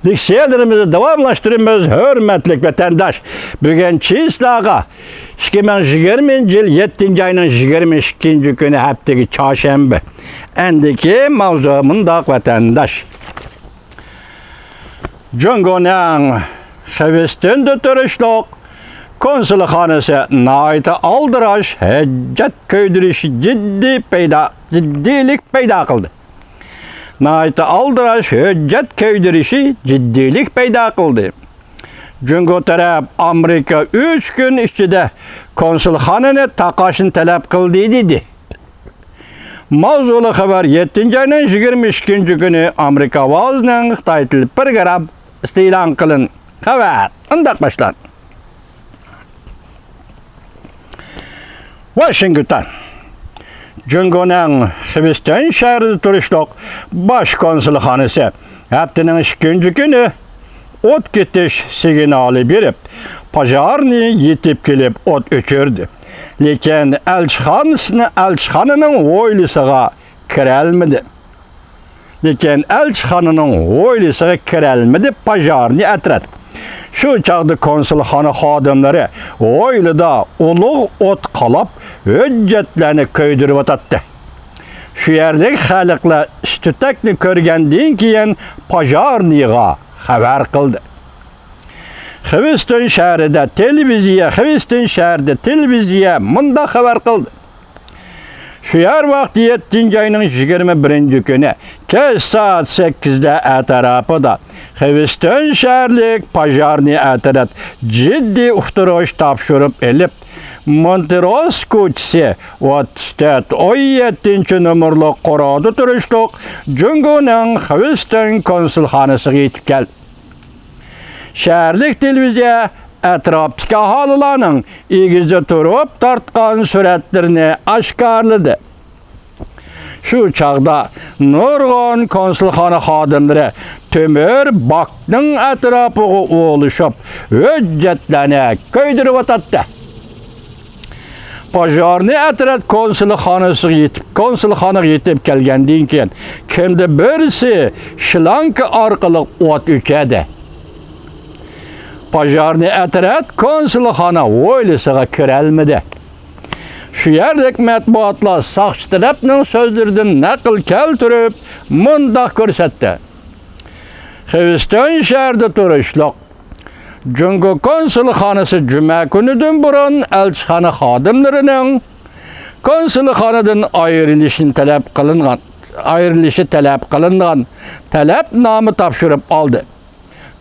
Diksiyalarımızı devamlaştırımız hürmetlik vatandaş. Bugün Çislağa 2020 yıl 7. ayının 22. günü haftaki çarşamba. Endiki mavzumun da vatandaş. Cungo'nun Hıvıstan turuşluq konsulxanası naiti aldıraş hüccet köydürüşü ciddilik peyda kıldı. Naiti aldıraş hüccet köydürüşü ciddilik peyda kıldı. Cungo taraf Amerika 3 gün içinde konsulxanını taqaşın talep kıldı dedi. Mavzulu haber 7. ayının 22. günü Amerika vazının Xitay tili program istilan kılın. Haber, ındak başlan. Washington. Cungo'nun Hıvıstan şehri turuşluq baş konsulxanası haftanın 2. günü ot getiş signali berip, pajarni yetip kelip ot öçürdü. Lekin elçixanının oylısıga kirelmedi. Pajarni etret. Şu çağda konsulxana xadimleri oyluda uluq ot qalab, hüccetlerini köydürüp atattı. Şu yerdeki xalıqla istütekni körgenden keyin pajarniga xabar qildi. Hıvıstan şehrinde televiziya mında xabar qildi. Şu yer vaqti 7. ayının 21. günü kez saat 8'de etrafıda Hıvıstan şehirlik pajarni eteret ciddi uxturuş tapşırıp elip Monteros koçisi 34-17 numaralı qoradı turuşluq Cungo'nun Hıvıstan konsulxanası yetip geldi. Şehirlik televiziya etrafdaki ahalilarning egizde turup tartqan suratlarini aşkarladı. Şu çağda nurg'un konsulxana xodimlari tömür bakning etrafiga oluşup hüccetlerini köydürüp atattı. Pajarni etret konsulxanaga yetip kelgandan keyin kimdi birisi shlanka orqali o't o'chadi. Pajarni etret konsulxana oylisiga kirelmedi. Şu yerdeki matbuatlar saqchi tarafning so'zlaridan naql keltirib mundaq ko'rsatdi. Hıvıstan şehrida turuşluq Cungo konsulxanası cuma kunidan burun elçixana xodimlarining konsulxanadan ayrilishi talab qilingan talabnoma topshirib oldi.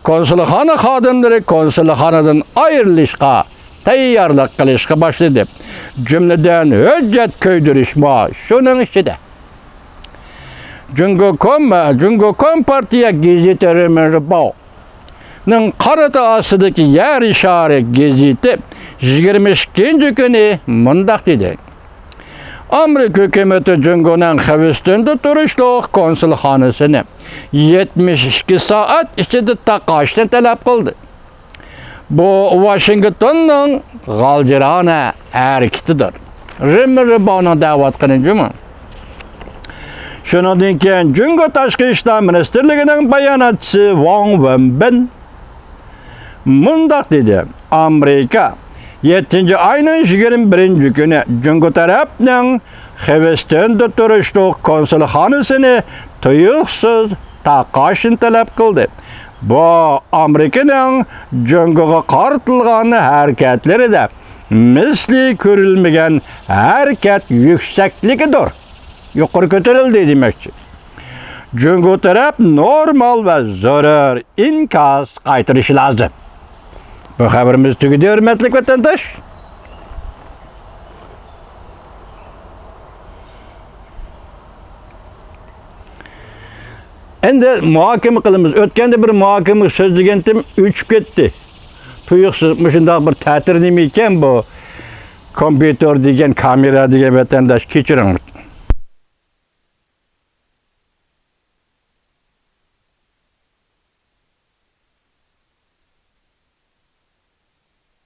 Konsulxana xodimlari konsulxanadan ayrilishga tayyorlik qilishga boshladi. Cümleden hüccet köydürüşme şunun içinde. Cungo.com partiya gazetesi Meribau'nun qarata asidagi yer işareti gazeti 22. günü mundaq dedi. Amerika hükümeti Cungo'nun Hıvıstan'da turuşluq konsulxanasını 72 saat içinde taqashni talab qildi. Bu Washington'un g'aljirona hareketidir. Meribau'na da'vat qilinjimi? Shundan keyin Cungo Tashqi ishlar ministrligining bayonotchisi Wang Wenbin mundaq dedi. Amerika 7. ayının 21. günü Cungo tarafning Hıvıstan'da turuşluq konsulxanasını tuyuqsiz taqashni talab qildi. Bu Amerika'nın Cungo'ga qartilgan hareketleri de misli görülmegen hareket yüksekligidir. Yukarı kötürüldü demekçi. Cungo taraf normal ve zarar inkaz qaytırışı lazım. Bu haberimiz tügüdü hürmetli vatandaş. Endi muhokama qilamiz. O'tganda bir muhokama so'zlagandim, o'chib ketdi. Tuyuqsiz shunday bir ta'tir nima ekan bu kompyuter degan kamera degan vatandosh kechiring.